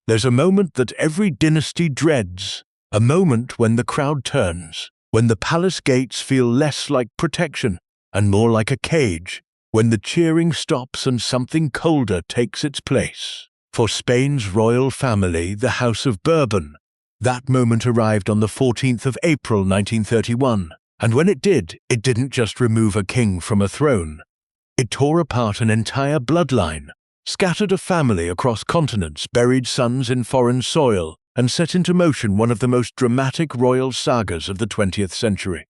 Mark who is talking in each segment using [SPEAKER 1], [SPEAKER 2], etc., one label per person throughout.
[SPEAKER 1] There's a moment that every dynasty dreads, a moment when the crowd turns, when the palace gates feel less like protection and more like a cage, when the cheering stops and something colder takes its place. For Spain's royal family, the House of Bourbon, that moment arrived on the 14th of April 1931, and when it did, it didn't just remove a king from a throne. It tore apart an entire bloodline, scattered a family across continents, buried sons in foreign soil, and set into motion one of the most dramatic royal sagas of the 20th century.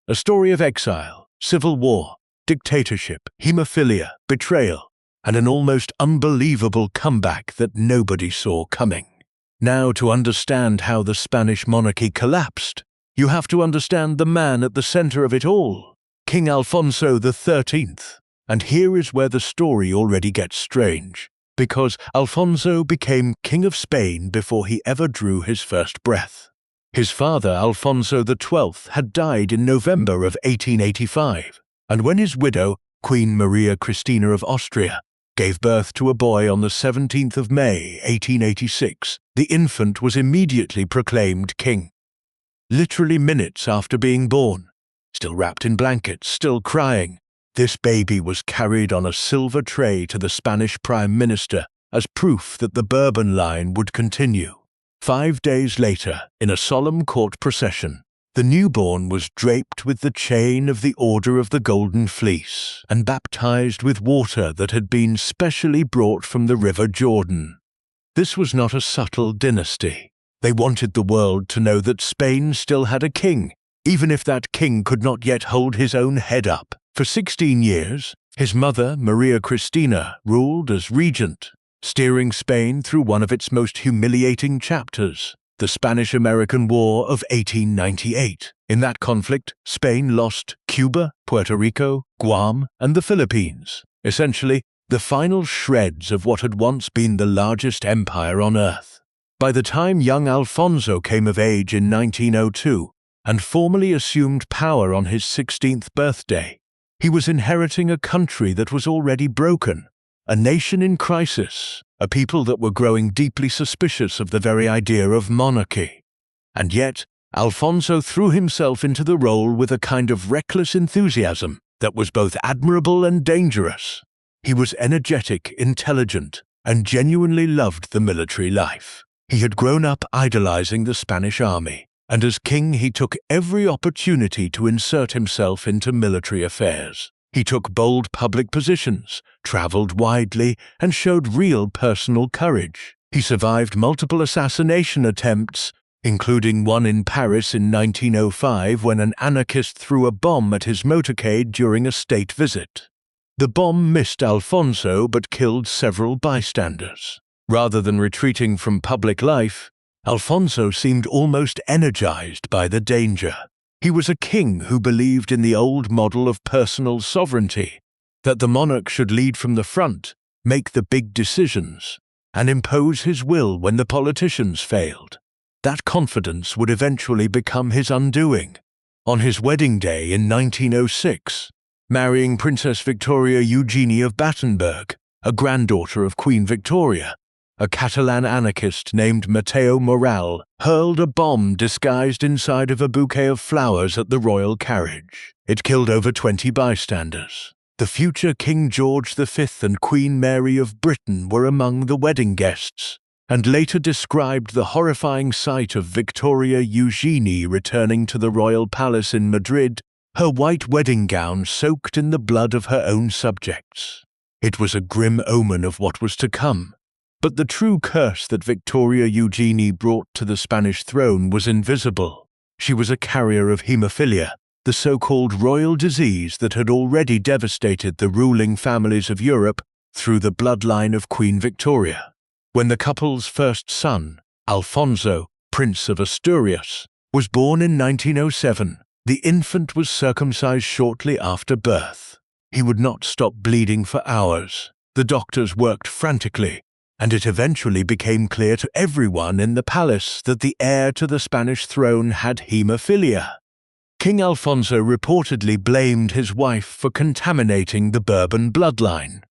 [SPEAKER 1] A story of exile, civil war, dictatorship, hemophilia, betrayal, and an almost unbelievable comeback that nobody saw coming. Now, to understand how the Spanish monarchy collapsed, you have to understand the man at the center of it all, King Alfonso XIII. And here is where the story already gets strange, because Alfonso became King of Spain before he ever drew his first breath. His father, Alfonso XII, had died in November of 1885, and when his widow, Queen Maria Christina of Austria, gave birth to a boy on the 17th of May, 1886, the infant was immediately proclaimed king. Literally minutes after being born, still wrapped in blankets, still crying, this baby was carried on a silver tray to the Spanish Prime Minister as proof that the Bourbon line would continue. 5 days later, in a solemn court procession, the newborn was draped with the chain of the Order of the Golden Fleece and baptized with water that had been specially brought from the River Jordan. This was not a subtle dynasty. They wanted the world to know that Spain still had a king, even if that king could not yet hold his own head up. For 16 years, his mother, Maria Cristina, ruled as regent, steering Spain through one of its most humiliating chapters, the Spanish-American War of 1898. In that conflict, Spain lost Cuba, Puerto Rico, Guam, and the Philippines, essentially the final shreds of what had once been the largest empire on earth. By the time young Alfonso came of age in 1902 and formally assumed power on his 16th birthday, he was inheriting a country that was already broken, a nation in crisis, a people that were growing deeply suspicious of the very idea of monarchy. And yet, Alfonso threw himself into the role with a kind of reckless enthusiasm that was both admirable and dangerous. He was energetic, intelligent, and genuinely loved the military life. He had grown up idolizing the Spanish army, and as king he took every opportunity to insert himself into military affairs. He took bold public positions, traveled widely, and showed real personal courage. He survived multiple assassination attempts, including one in Paris in 1905 when an anarchist threw a bomb at his motorcade during a state visit. The bomb missed Alfonso but killed several bystanders. Rather than retreating from public life, Alfonso seemed almost energized by the danger. He was a king who believed in the old model of personal sovereignty, that the monarch should lead from the front, make the big decisions, and impose his will when the politicians failed. That confidence would eventually become his undoing. On his wedding day in 1906, marrying Princess Victoria Eugenie of Battenberg, a granddaughter of Queen Victoria, a Catalan anarchist named Mateo Morral hurled a bomb disguised inside of a bouquet of flowers at the royal carriage. It killed over 20 bystanders. The future King George V and Queen Mary of Britain were among the wedding guests, and later described the horrifying sight of Victoria Eugenie returning to the royal palace in Madrid, her white wedding gown soaked in the blood of her own subjects. It was a grim omen of what was to come. But the true curse that Victoria Eugenie brought to the Spanish throne was invisible. She was a carrier of hemophilia, the so-called royal disease that had already devastated the ruling families of Europe through the bloodline of Queen Victoria. When the couple's first son, Alfonso, Prince of Asturias, was born in 1907, the infant was circumcised shortly after birth. He would not stop bleeding for hours. The doctors worked frantically, and it eventually became clear to everyone in the palace that the heir to the Spanish throne had hemophilia. King Alfonso reportedly blamed his wife for contaminating the Bourbon bloodline.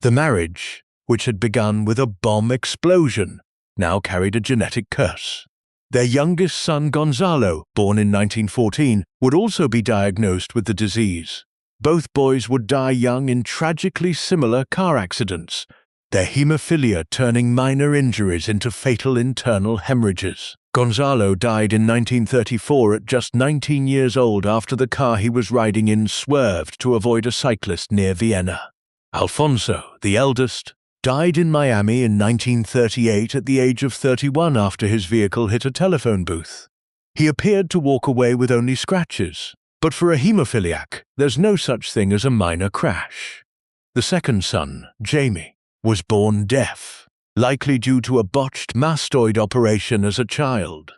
[SPEAKER 1] The marriage, which had begun with a bomb explosion, now carried a genetic curse. Their youngest son, Gonzalo, born in 1914, would also be diagnosed with the disease. Both boys would die young in tragically similar car accidents, their hemophilia turning minor injuries into fatal internal hemorrhages. Gonzalo died in 1934 at just 19 years old after the car he was riding in swerved to avoid a cyclist near Vienna. Alfonso, the eldest, died in Miami in 1938 at the age of 31 after his vehicle hit a telephone booth. He appeared to walk away with only scratches, but for a hemophiliac, there's no such thing as a minor crash. The second son, Jamie, was born deaf, likely due to a botched mastoid operation as a child.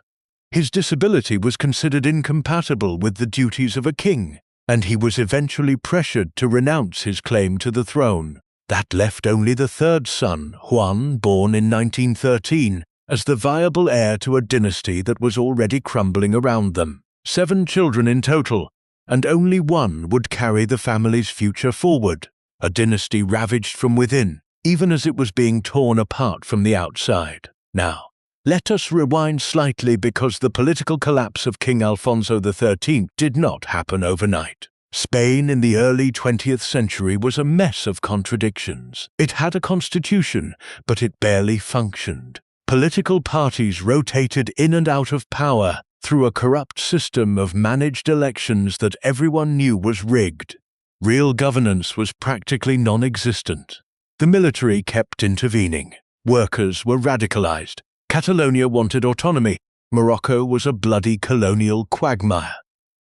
[SPEAKER 1] His disability was considered incompatible with the duties of a king, and he was eventually pressured to renounce his claim to the throne. That left only the third son, Juan, born in 1913, as the viable heir to a dynasty that was already crumbling around them. 7 children in total, and only one would carry the family's future forward, a dynasty ravaged from within, even as it was being torn apart from the outside. Now, let us rewind slightly because the political collapse of King Alfonso XIII did not happen overnight. Spain in the early 20th century was a mess of contradictions. It had a constitution, but it barely functioned. Political parties rotated in and out of power through a corrupt system of managed elections that everyone knew was rigged. Real governance was practically non-existent. The military kept intervening. Workers were radicalized. Catalonia wanted autonomy. Morocco was a bloody colonial quagmire.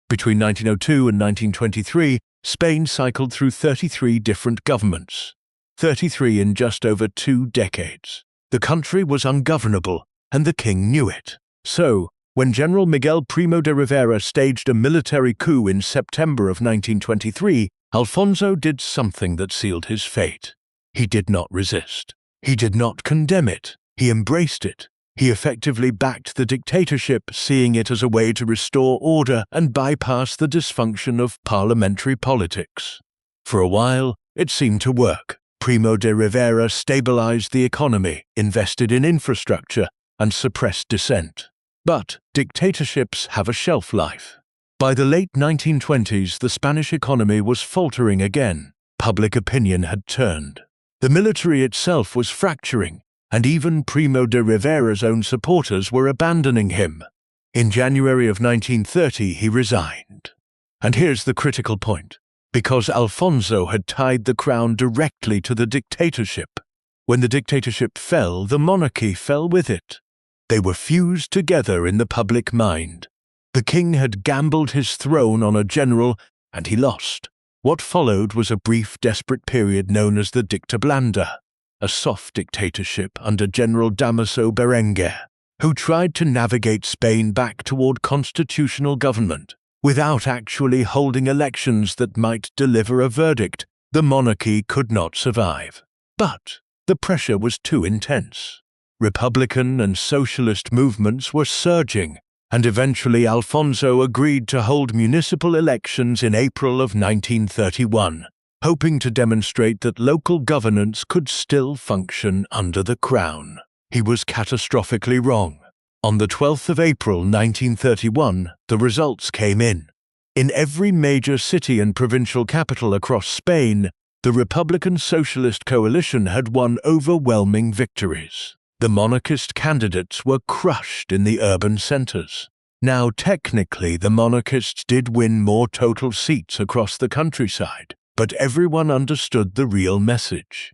[SPEAKER 1] Between 1902 and 1923, Spain cycled through 33 different governments. 33 in just over 2 decades. The country was ungovernable, and the king knew it. So, when General Miguel Primo de Rivera staged a military coup in September of 1923, Alfonso did something that sealed his fate. He did not resist. He did not condemn it. He embraced it. He effectively backed the dictatorship, seeing it as a way to restore order and bypass the dysfunction of parliamentary politics. For a while, it seemed to work. Primo de Rivera stabilized the economy, invested in infrastructure, and suppressed dissent. But dictatorships have a shelf life. By the late 1920s, the Spanish economy was faltering again. Public opinion had turned. The military itself was fracturing, and even Primo de Rivera's own supporters were abandoning him. In January of 1930, he resigned. And here's the critical point. Because Alfonso had tied the crown directly to the dictatorship. When the dictatorship fell, the monarchy fell with it. They were fused together in the public mind. The king had gambled his throne on a general, and he lost. What followed was a brief, desperate period known as the Dicta Blanda, a soft dictatorship under General Damaso Berenguer, who tried to navigate Spain back toward constitutional government. Without actually holding elections that might deliver a verdict, the monarchy could not survive. But the pressure was too intense. Republican and socialist movements were surging, and eventually Alfonso agreed to hold municipal elections in April of 1931, hoping to demonstrate that local governance could still function under the crown. He was catastrophically wrong. On the 12th of April 1931, the results came in. In every major city and provincial capital across Spain, the Republican Socialist coalition had won overwhelming victories. The monarchist candidates were crushed in the urban centers. Now, technically, the monarchists did win more total seats across the countryside, but everyone understood the real message.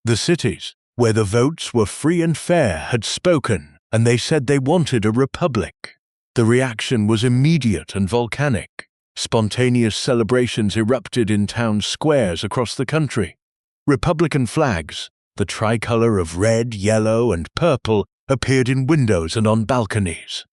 [SPEAKER 1] The cities, where the votes were free and fair, had spoken, and they said they wanted a republic. The reaction was immediate and volcanic. Spontaneous celebrations erupted in town squares across the country. Republican flags, the tricolor of red, yellow, and purple, appeared in windows and on balconies.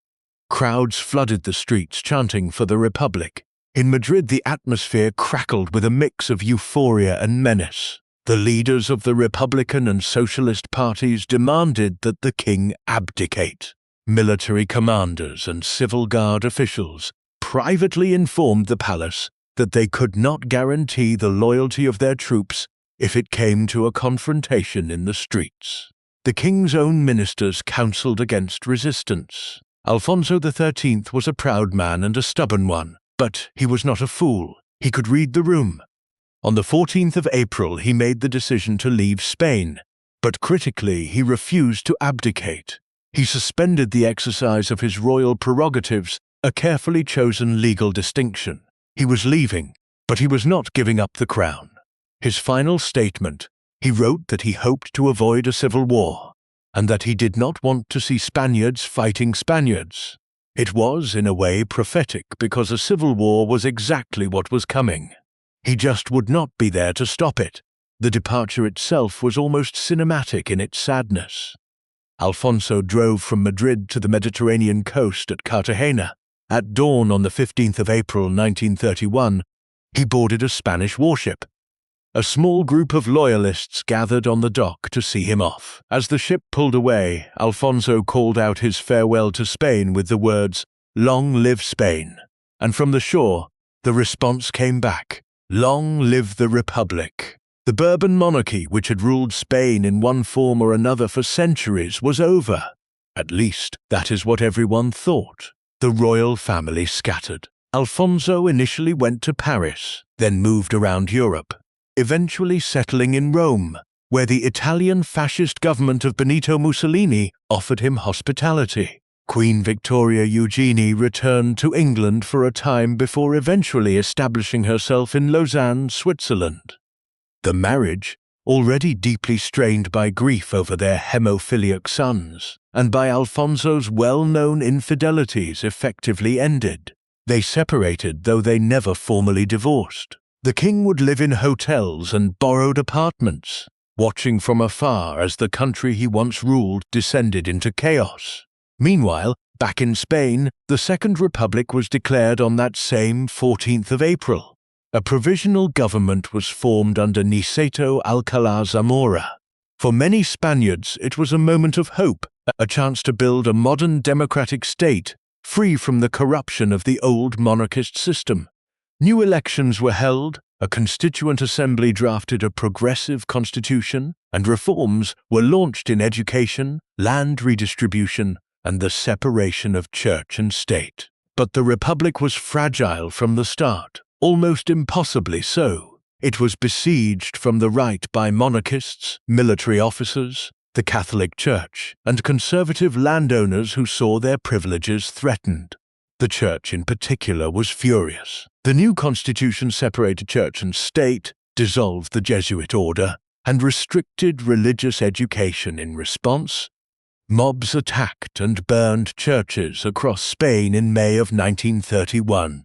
[SPEAKER 1] Crowds flooded the streets chanting for the Republic. In Madrid, the atmosphere crackled with a mix of euphoria and menace. The leaders of the Republican and Socialist parties demanded that the king abdicate. Military commanders and civil guard officials privately informed the palace that they could not guarantee the loyalty of their troops if it came to a confrontation in the streets. The king's own ministers counseled against resistance. Alfonso XIII was a proud man and a stubborn one, but he was not a fool. He could read the room. On the 14th of April, he made the decision to leave Spain, but critically, he refused to abdicate. He suspended the exercise of his royal prerogatives, a carefully chosen legal distinction. He was leaving, but he was not giving up the crown. His final statement, he wrote that he hoped to avoid a civil war, and that he did not want to see Spaniards fighting Spaniards. It was, in a way, prophetic because a civil war was exactly what was coming. He just would not be there to stop it. The departure itself was almost cinematic in its sadness. Alfonso drove from Madrid to the Mediterranean coast at Cartagena. At dawn on the 15th of April 1931, he boarded a Spanish warship. A small group of loyalists gathered on the dock to see him off. As the ship pulled away, Alfonso called out his farewell to Spain with the words, "Long live Spain." And from the shore, the response came back, "Long live the Republic." The Bourbon monarchy, which had ruled Spain in one form or another for centuries, was over. At least, that is what everyone thought. The royal family scattered. Alfonso initially went to Paris, then moved around Europe, eventually settling in Rome, where the Italian fascist government of Benito Mussolini offered him hospitality. Queen Victoria Eugenie returned to England for a time before eventually establishing herself in Lausanne, Switzerland. The marriage, already deeply strained by grief over their hemophiliac sons, and by Alfonso's well-known infidelities, effectively ended. They separated, though they never formally divorced. The king would live in hotels and borrowed apartments, watching from afar as the country he once ruled descended into chaos. Meanwhile, back in Spain, the Second Republic was declared on that same 14th of April. A provisional government was formed under Niceto Alcalá Zamora. For many Spaniards, it was a moment of hope, a chance to build a modern democratic state, free from the corruption of the old monarchist system. New elections were held, a constituent assembly drafted a progressive constitution, and reforms were launched in education, land redistribution, and the separation of church and state. But the republic was fragile from the start. Almost impossibly so. It was besieged from the right by monarchists, military officers, the Catholic Church, and conservative landowners who saw their privileges threatened. The Church in particular was furious. The new constitution separated church and state, dissolved the Jesuit order, and restricted religious education in response. Mobs attacked and burned churches across Spain in May of 1931.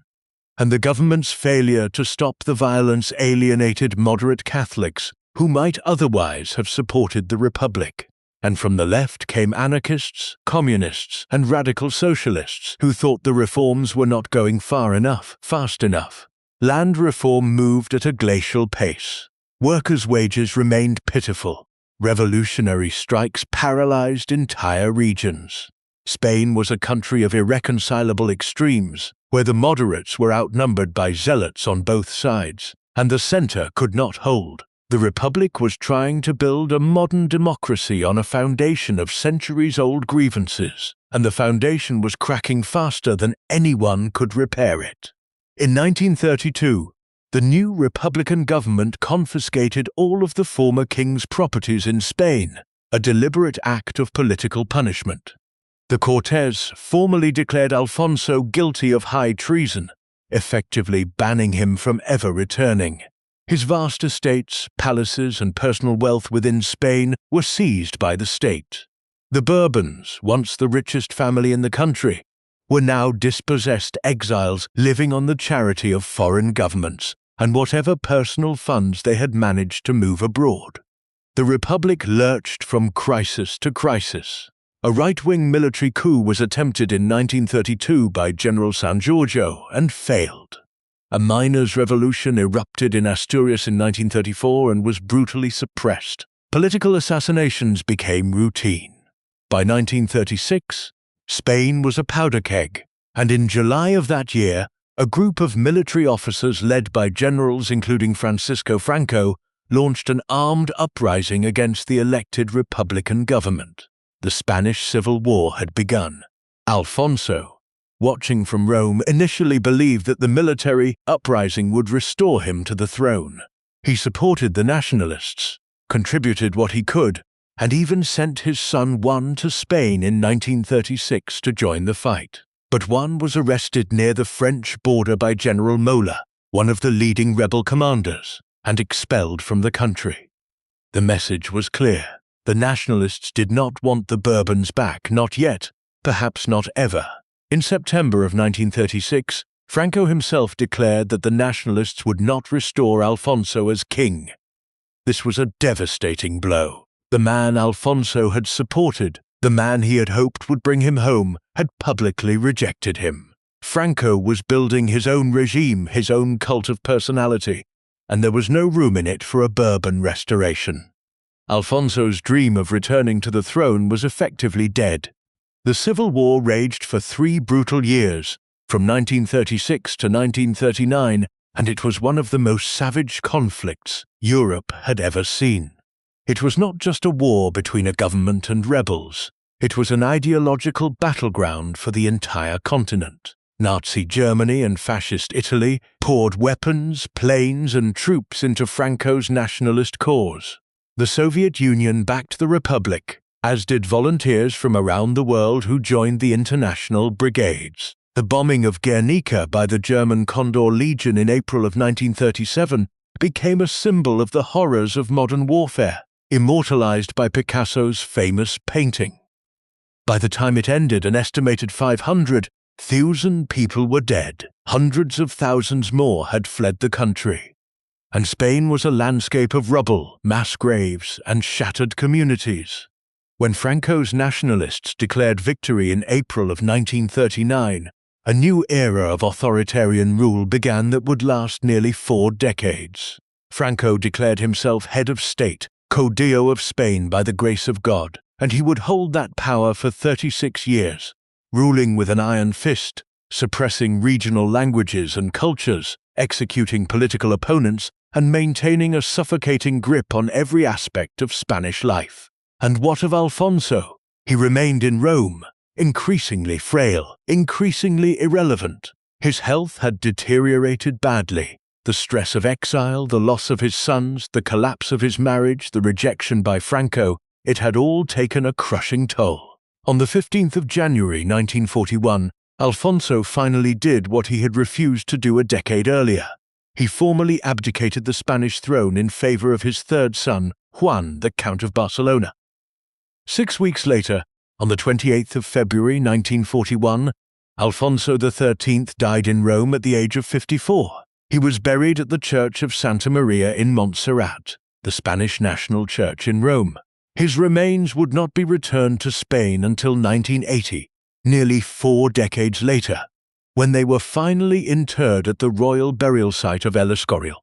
[SPEAKER 1] And the government's failure to stop the violence alienated moderate Catholics who might otherwise have supported the Republic. And from the left came anarchists, communists, and radical socialists who thought the reforms were not going far enough, fast enough. Land reform moved at a glacial pace. Workers' wages remained pitiful. Revolutionary strikes paralyzed entire regions. Spain was a country of irreconcilable extremes, where the moderates were outnumbered by zealots on both sides, and the center could not hold. The Republic was trying to build a modern democracy on a foundation of centuries-old grievances, and the foundation was cracking faster than anyone could repair it. In 1932, the new Republican government confiscated all of the former king's properties in Spain, a deliberate act of political punishment. The Cortes formally declared Alfonso guilty of high treason, effectively banning him from ever returning. His vast estates, palaces, and personal wealth within Spain were seized by the state. The Bourbons, once the richest family in the country, were now dispossessed exiles living on the charity of foreign governments and whatever personal funds they had managed to move abroad. The Republic lurched from crisis to crisis. A right-wing military coup was attempted in 1932 by General San Giorgio and failed. A miners' revolution erupted in Asturias in 1934 and was brutally suppressed. Political assassinations became routine. By 1936, Spain was a powder keg, and in July of that year, a group of military officers led by generals including Francisco Franco launched an armed uprising against the elected Republican government. The Spanish Civil War had begun. Alfonso, watching from Rome, initially believed that the military uprising would restore him to the throne. He supported the nationalists, contributed what he could, and even sent his son Juan to Spain in 1936 to join the fight. But Juan was arrested near the French border by General Mola, one of the leading rebel commanders, and expelled from the country. The message was clear. The nationalists did not want the Bourbons back, not yet, perhaps not ever. In September of 1936, Franco himself declared that the nationalists would not restore Alfonso as king. This was a devastating blow. The man Alfonso had supported, the man he had hoped would bring him home, had publicly rejected him. Franco was building his own regime, his own cult of personality, and there was no room in it for a Bourbon restoration. Alfonso's dream of returning to the throne was effectively dead. The Civil War raged for 3 brutal years, from 1936 to 1939, and it was one of the most savage conflicts Europe had ever seen. It was not just a war between a government and rebels. It was an ideological battleground for the entire continent. Nazi Germany and Fascist Italy poured weapons, planes, and troops into Franco's nationalist cause. The Soviet Union backed the Republic, as did volunteers from around the world who joined the international brigades. The bombing of Guernica by the German Condor Legion in April of 1937 became a symbol of the horrors of modern warfare, immortalized by Picasso's famous painting. By the time it ended, an estimated 500,000 people were dead. Hundreds of thousands more had fled the country. And Spain was a landscape of rubble, mass graves, and shattered communities. When Franco's nationalists declared victory in April of 1939, a new era of authoritarian rule began that would last nearly 4 decades. Franco declared himself head of state, caudillo of Spain by the grace of God, and he would hold that power for 36 years, ruling with an iron fist, suppressing regional languages and cultures, executing political opponents, and maintaining a suffocating grip on every aspect of Spanish life. And what of Alfonso? He remained in Rome, increasingly frail, increasingly irrelevant. His health had deteriorated badly. The stress of exile, the loss of his sons, the collapse of his marriage, the rejection by Franco, it had all taken a crushing toll. On the 15th of January 1941, Alfonso finally did what he had refused to do a decade earlier. He formally abdicated the Spanish throne in favor of his third son, Juan, the Count of Barcelona. 6 weeks later, on the 28th of February 1941, Alfonso XIII died in Rome at the age of 54. He was buried at the Church of Santa Maria in Montserrat, the Spanish national church in Rome. His remains would not be returned to Spain until 1980, nearly 4 decades later, when they were finally interred at the royal burial site of El Escorial.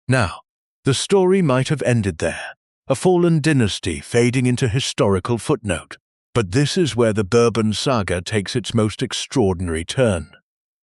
[SPEAKER 1] Now, the story might have ended there, a fallen dynasty fading into historical footnote. But this is where the Bourbon saga takes its most extraordinary turn.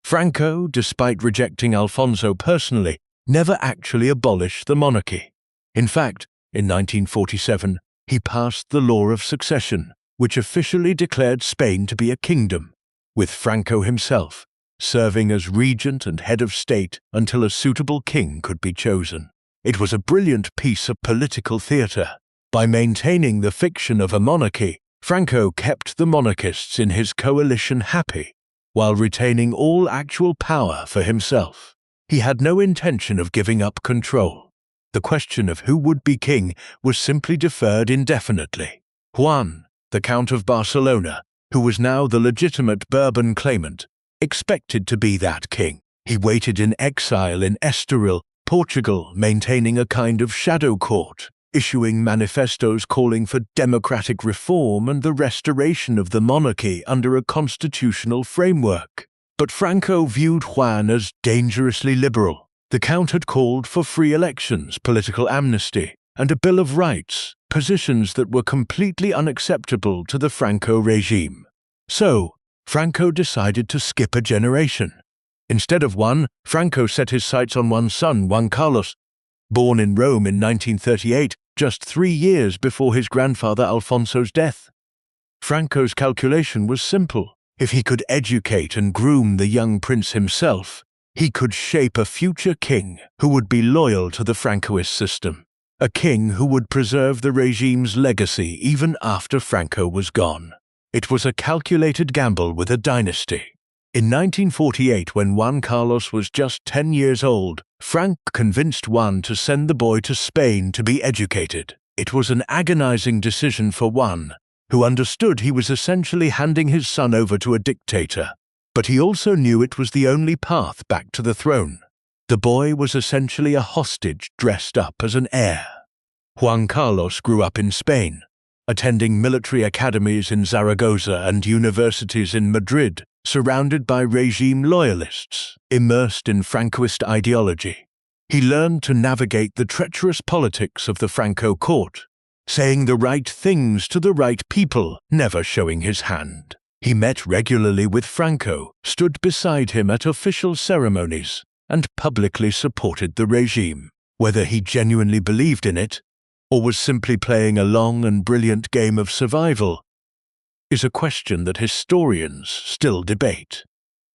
[SPEAKER 1] Franco, despite rejecting Alfonso personally, never actually abolished the monarchy. In fact, in 1947, he passed the law of succession, which officially declared Spain to be a kingdom, with Franco himself serving as regent and head of state until a suitable king could be chosen. It was a brilliant piece of political theatre. By maintaining the fiction of a monarchy, Franco kept the monarchists in his coalition happy, while retaining all actual power for himself. He had no intention of giving up control. The question of who would be king was simply deferred indefinitely. Juan, the Count of Barcelona, who was now the legitimate Bourbon claimant, expected to be that king. He waited in exile in Estoril, Portugal, maintaining a kind of shadow court, issuing manifestos calling for democratic reform and the restoration of the monarchy under a constitutional framework. But Franco viewed Juan as dangerously liberal. The Count had called for free elections, political amnesty, and a Bill of Rights, positions that were completely unacceptable to the Franco regime. So, Franco decided to skip a generation. Instead of Juan, Franco set his sights on one son, Juan Carlos. Born in Rome in 1938, just 3 years before his grandfather Alfonso's death. Franco's calculation was simple. If he could educate and groom the young prince himself, he could shape a future king who would be loyal to the Francoist system, a king who would preserve the regime's legacy even after Franco was gone. It was a calculated gamble with a dynasty. In 1948, when Juan Carlos was just 10 years old, Franco convinced Juan to send the boy to Spain to be educated. It was an agonizing decision for Juan, who understood he was essentially handing his son over to a dictator. But he also knew it was the only path back to the throne. The boy was essentially a hostage dressed up as an heir. Juan Carlos grew up in Spain, attending military academies in Zaragoza and universities in Madrid, surrounded by regime loyalists, immersed in Francoist ideology. He learned to navigate the treacherous politics of the Franco court, saying the right things to the right people, never showing his hand. He met regularly with Franco, stood beside him at official ceremonies, and publicly supported the regime. Whether he genuinely believed in it, or was simply playing a long and brilliant game of survival, is a question that historians still debate.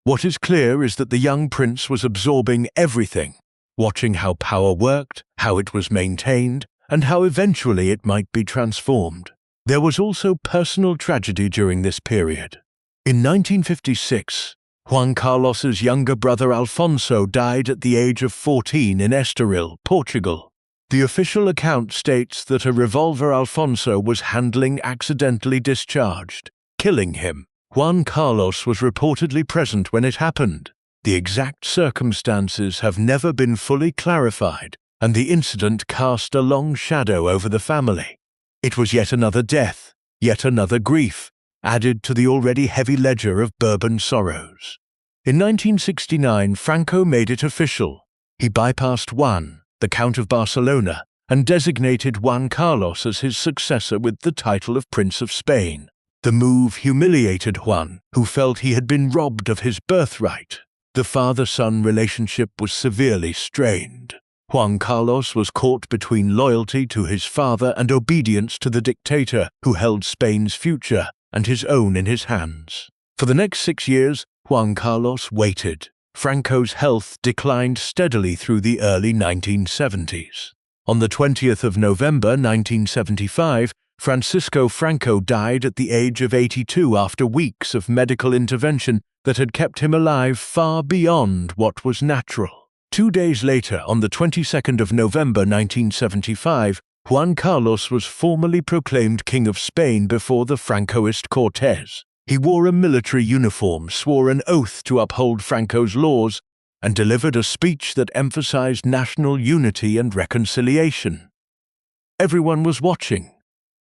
[SPEAKER 1] What is clear is that the young prince was absorbing everything, watching how power worked, how it was maintained, and how eventually it might be transformed. There was also personal tragedy during this period. In 1956, Juan Carlos's younger brother Alfonso died at the age of 14 in Estoril, Portugal. The official account states that a revolver Alfonso was handling accidentally discharged, killing him. Juan Carlos was reportedly present when it happened. The exact circumstances have never been fully clarified, and the incident cast a long shadow over the family. It was yet another death, yet another grief, added to the already heavy ledger of Bourbon sorrows. In 1969, Franco made it official. He bypassed Juan, the Count of Barcelona, and designated Juan Carlos as his successor with the title of Prince of Spain. The move humiliated Juan, who felt he had been robbed of his birthright. The father-son relationship was severely strained. Juan Carlos was caught between loyalty to his father and obedience to the dictator who held Spain's future and his own in his hands. For the next 6 years, Juan Carlos waited. Franco's health declined steadily through the early 1970s. On the 20th of November 1975, Francisco Franco died at the age of 82 after weeks of medical intervention that had kept him alive far beyond what was natural. 2 days later, on the 22nd of November 1975, Juan Carlos was formally proclaimed King of Spain before the Francoist Cortes. He wore a military uniform, swore an oath to uphold Franco's laws, and delivered a speech that emphasized national unity and reconciliation. Everyone was watching.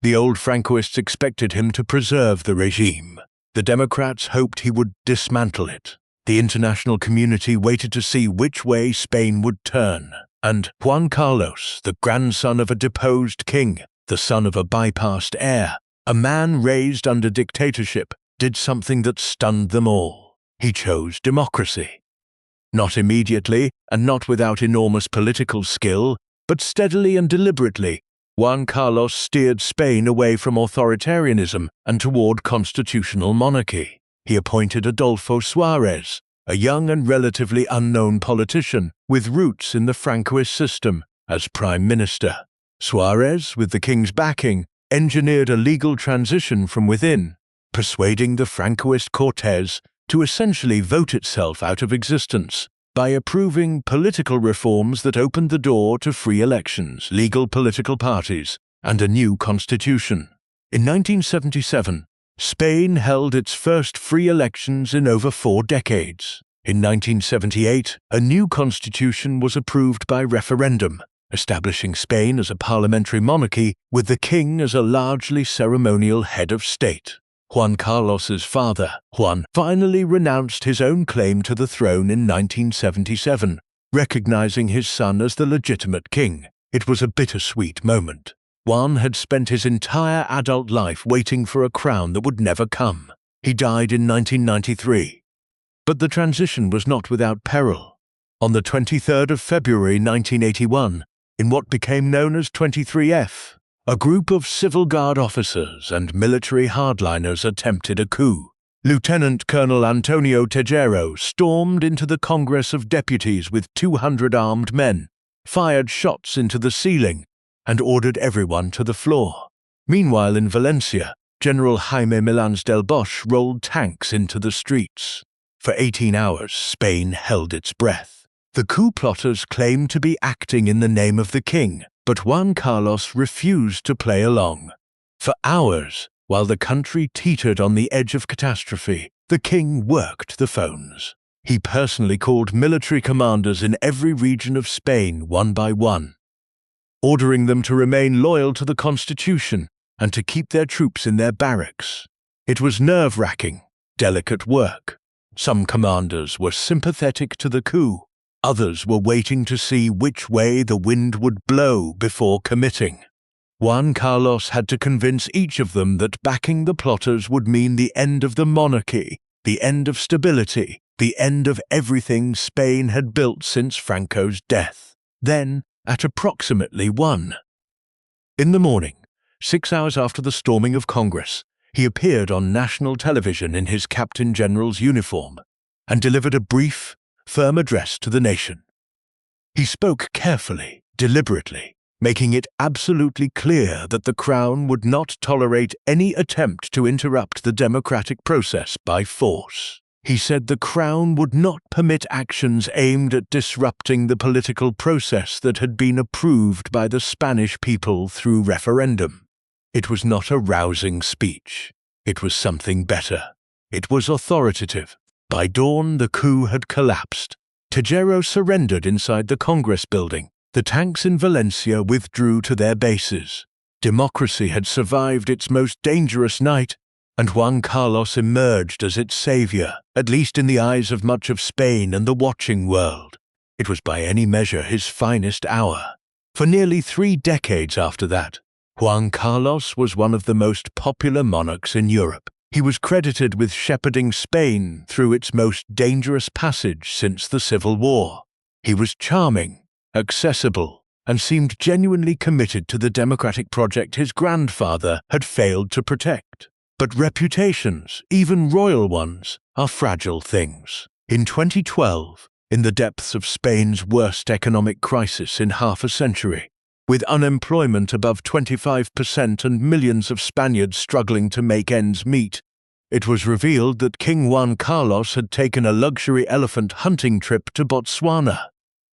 [SPEAKER 1] The old Francoists expected him to preserve the regime. The Democrats hoped he would dismantle it. The international community waited to see which way Spain would turn, and Juan Carlos, the grandson of a deposed king, the son of a bypassed heir, a man raised under dictatorship, did something that stunned them all. He chose democracy. Not immediately, and not without enormous political skill, but steadily and deliberately, Juan Carlos steered Spain away from authoritarianism and toward constitutional monarchy. He appointed Adolfo Suárez, a young and relatively unknown politician with roots in the Francoist system, as prime minister. Suárez, with the king's backing, engineered a legal transition from within, persuading the Francoist Cortes to essentially vote itself out of existence by approving political reforms that opened the door to free elections, legal political parties, and a new constitution. In 1977, Spain held its first free elections in over 4 decades. In 1978, a new constitution was approved by referendum, establishing Spain as a parliamentary monarchy with the king as a largely ceremonial head of state. Juan Carlos's father, Juan, finally renounced his own claim to the throne in 1977, recognizing his son as the legitimate king. It was a bittersweet moment. Juan had spent his entire adult life waiting for a crown that would never come. He died in 1993. But the transition was not without peril. On the 23rd of February 1981, In what became known as 23F, a group of civil guard officers and military hardliners attempted a coup. Lieutenant Colonel Antonio Tejero stormed into the Congress of Deputies with 200 armed men, fired shots into the ceiling, and ordered everyone to the floor. Meanwhile in Valencia, General Jaime Milans del Bosch rolled tanks into the streets. For 18 hours, Spain held its breath. The coup plotters claimed to be acting in the name of the king, but Juan Carlos refused to play along. For hours, while the country teetered on the edge of catastrophe, the king worked the phones. He personally called military commanders in every region of Spain one by one, ordering them to remain loyal to the constitution and to keep their troops in their barracks. It was nerve-wracking, delicate work. Some commanders were sympathetic to the coup. Others were waiting to see which way the wind would blow before committing. Juan Carlos had to convince each of them that backing the plotters would mean the end of the monarchy, the end of stability, the end of everything Spain had built since Franco's death. Then, at approximately 1 in the morning, 6 hours after the storming of Congress, he appeared on national television in his Captain General's uniform and delivered a brief, firm address to the nation. He spoke carefully, deliberately, making it absolutely clear that the Crown would not tolerate any attempt to interrupt the democratic process by force. He said the Crown would not permit actions aimed at disrupting the political process that had been approved by the Spanish people through referendum. It was not a rousing speech. It was something better. It was authoritative. By dawn, the coup had collapsed. Tejero surrendered inside the Congress building. The tanks in Valencia withdrew to their bases. Democracy had survived its most dangerous night, and Juan Carlos emerged as its savior, at least in the eyes of much of Spain and the watching world. It was by any measure his finest hour. For nearly 3 decades after that, Juan Carlos was one of the most popular monarchs in Europe. He was credited with shepherding Spain through its most dangerous passage since the Civil War. He was charming, accessible, and seemed genuinely committed to the democratic project his grandfather had failed to protect. But reputations, even royal ones, are fragile things. In 2012, in the depths of Spain's worst economic crisis in half a century, with unemployment above 25% and millions of Spaniards struggling to make ends meet, it was revealed that King Juan Carlos had taken a luxury elephant hunting trip to Botswana.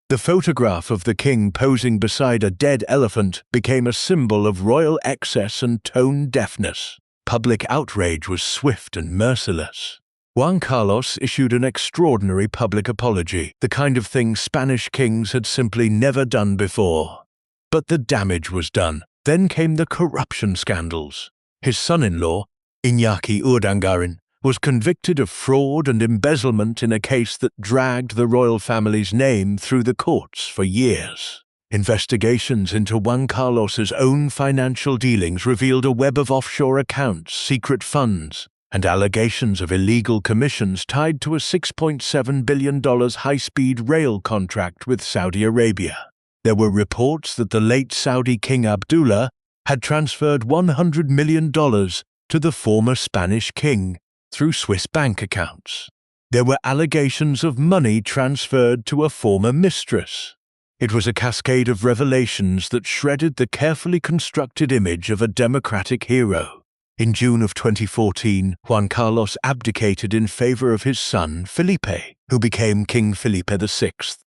[SPEAKER 1] The photograph of the king posing beside a dead elephant became a symbol of royal excess and tone deafness. Public outrage was swift and merciless. Juan Carlos issued an extraordinary public apology, the kind of thing Spanish kings had simply never done before. But the damage was done. Then came the corruption scandals. His son-in-law, Iñaki Urdangarin, was convicted of fraud and embezzlement in a case that dragged the royal family's name through the courts for years. Investigations into Juan Carlos's own financial dealings revealed a web of offshore accounts, secret funds, and allegations of illegal commissions tied to a $6.7 billion high-speed rail contract with Saudi Arabia. There were reports that the late Saudi King Abdullah had transferred $100 million to the former Spanish king through Swiss bank accounts. There were allegations of money transferred to a former mistress. It was a cascade of revelations that shredded the carefully constructed image of a democratic hero. In June of 2014, Juan Carlos abdicated in favor of his son Felipe, who became King Felipe VI.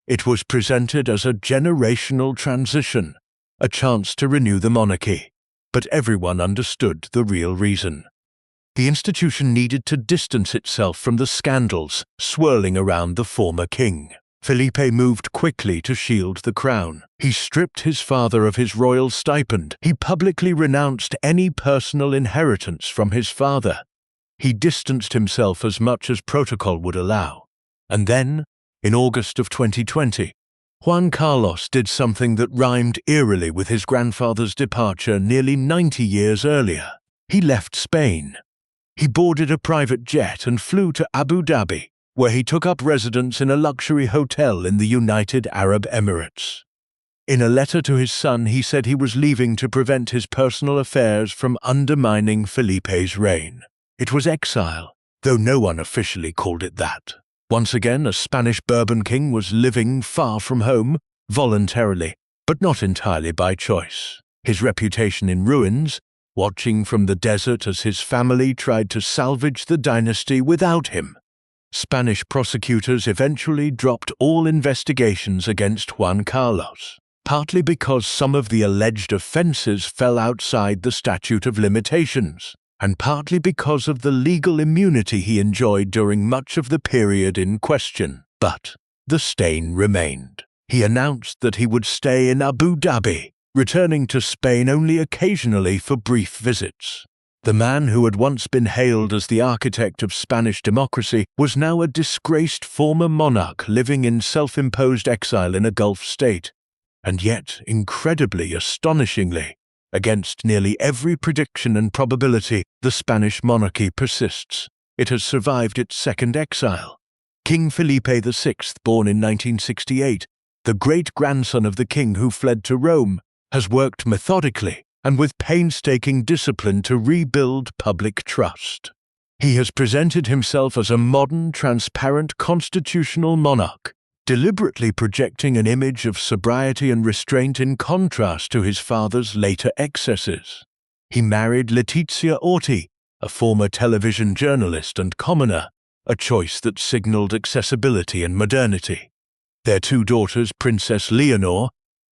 [SPEAKER 1] It was presented as a generational transition, a chance to renew the monarchy. But everyone understood the real reason. The institution needed to distance itself from the scandals swirling around the former king. Felipe moved quickly to shield the crown. He stripped his father of his royal stipend. He publicly renounced any personal inheritance from his father. He distanced himself as much as protocol would allow. And then, in August of 2020, Juan Carlos did something that rhymed eerily with his grandfather's departure nearly 90 years earlier. He left Spain. He boarded a private jet and flew to Abu Dhabi, where he took up residence in a luxury hotel in the United Arab Emirates. In a letter to his son, he said he was leaving to prevent his personal affairs from undermining Felipe's reign. It was exile, though no one officially called it that. Once again, a Spanish Bourbon king was living far from home, voluntarily, but not entirely by choice. His reputation in ruins, watching from the desert as his family tried to salvage the dynasty without him. Spanish prosecutors eventually dropped all investigations against Juan Carlos, partly because some of the alleged offenses fell outside the statute of limitations, and partly because of the legal immunity he enjoyed during much of the period in question. But the stain remained. He announced that he would stay in Abu Dhabi, returning to Spain only occasionally for brief visits. The man who had once been hailed as the architect of Spanish democracy was now a disgraced former monarch living in self-imposed exile in a Gulf state. And yet, incredibly, astonishingly, against nearly every prediction and probability, the Spanish monarchy persists. It has survived its second exile. King Felipe VI, born in 1968, the great-grandson of the king who fled to Rome, has worked methodically and with painstaking discipline to rebuild public trust. He has presented himself as a modern, transparent, constitutional monarch, deliberately projecting an image of sobriety and restraint in contrast to his father's later excesses. He married Letizia Orti, a former television journalist and commoner, a choice that signaled accessibility and modernity. Their two daughters, Princess Leonor,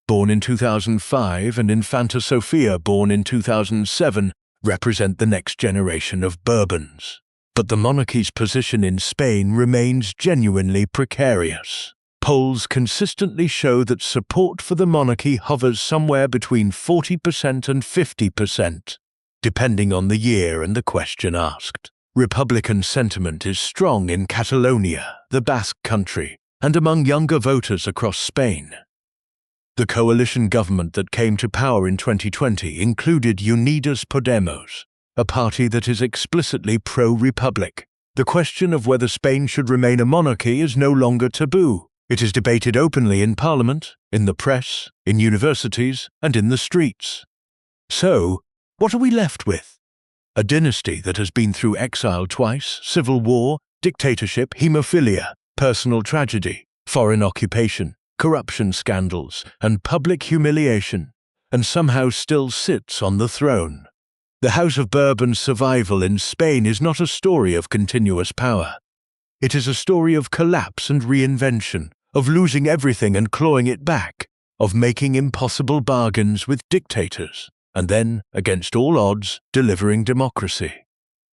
[SPEAKER 1] born in 2005, and Infanta Sofia, born in 2007, represent the next generation of Bourbons. But the monarchy's position in Spain remains genuinely precarious. Polls consistently show that support for the monarchy hovers somewhere between 40% and 50%, depending on the year and the question asked. Republican sentiment is strong in Catalonia, the Basque country, and among younger voters across Spain. The coalition government that came to power in 2020 included Unidas Podemos, a party that is explicitly pro-republic. The question of whether Spain should remain a monarchy is no longer taboo. It is debated openly in parliament, in the press, in universities, and in the streets. So, what are we left with? A dynasty that has been through exile twice, civil war, dictatorship, hemophilia, personal tragedy, foreign occupation, corruption scandals, and public humiliation, and somehow still sits on the throne. The House of Bourbon's survival in Spain is not a story of continuous power. It is a story of collapse and reinvention, of losing everything and clawing it back, of making impossible bargains with dictators, and then, against all odds, delivering democracy.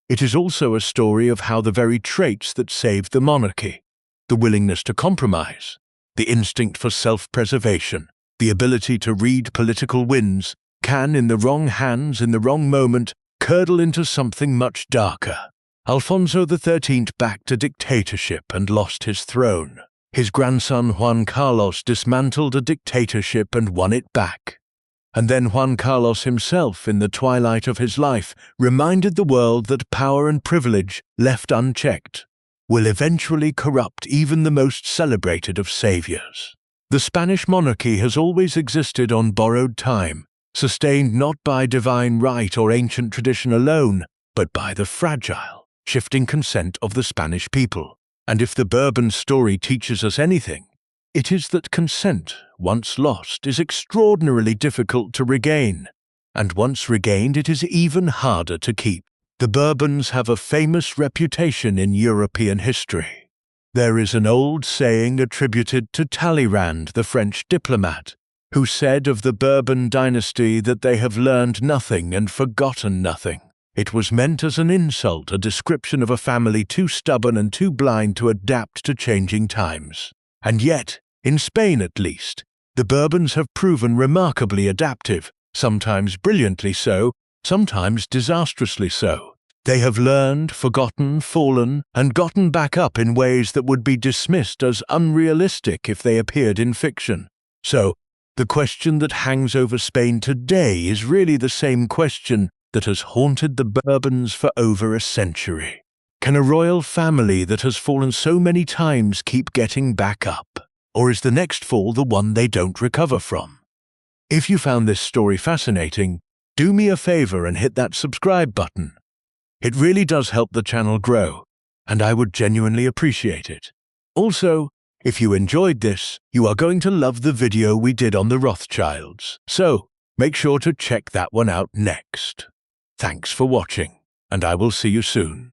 [SPEAKER 1] It is also a story of how the very traits that saved the monarchy, the willingness to compromise, the instinct for self-preservation, the ability to read political winds, can, in the wrong hands, in the wrong moment, curdle into something much darker. Alfonso XIII backed a dictatorship and lost his throne. His grandson Juan Carlos dismantled a dictatorship and won it back. And then Juan Carlos himself, in the twilight of his life, reminded the world that power and privilege, left unchecked, will eventually corrupt even the most celebrated of saviors. The Spanish monarchy has always existed on borrowed time, sustained not by divine right or ancient tradition alone, but by the fragile, shifting consent of the Spanish people. And if the Bourbon story teaches us anything, it is that consent, once lost, is extraordinarily difficult to regain, and once regained it is even harder to keep. The Bourbons have a famous reputation in European history. There is an old saying attributed to Talleyrand, the French diplomat, who said of the Bourbon dynasty that they have learned nothing and forgotten nothing. It was meant as an insult, a description of a family too stubborn and too blind to adapt to changing times. And yet, in Spain at least, the Bourbons have proven remarkably adaptive, sometimes brilliantly so, sometimes disastrously so. They have learned, forgotten, fallen, and gotten back up in ways that would be dismissed as unrealistic if they appeared in fiction. So, the question that hangs over Spain today is really the same question that has haunted the Bourbons for over a century. Can a royal family that has fallen so many times keep getting back up? Or is the next fall the one they don't recover from? If you found this story fascinating, do me a favor and hit that subscribe button. It really does help the channel grow, and I would genuinely appreciate it. Also, if you enjoyed this, you are going to love the video we did on the Rothschilds, so make sure to check that one out next. Thanks for watching, and I will see you soon.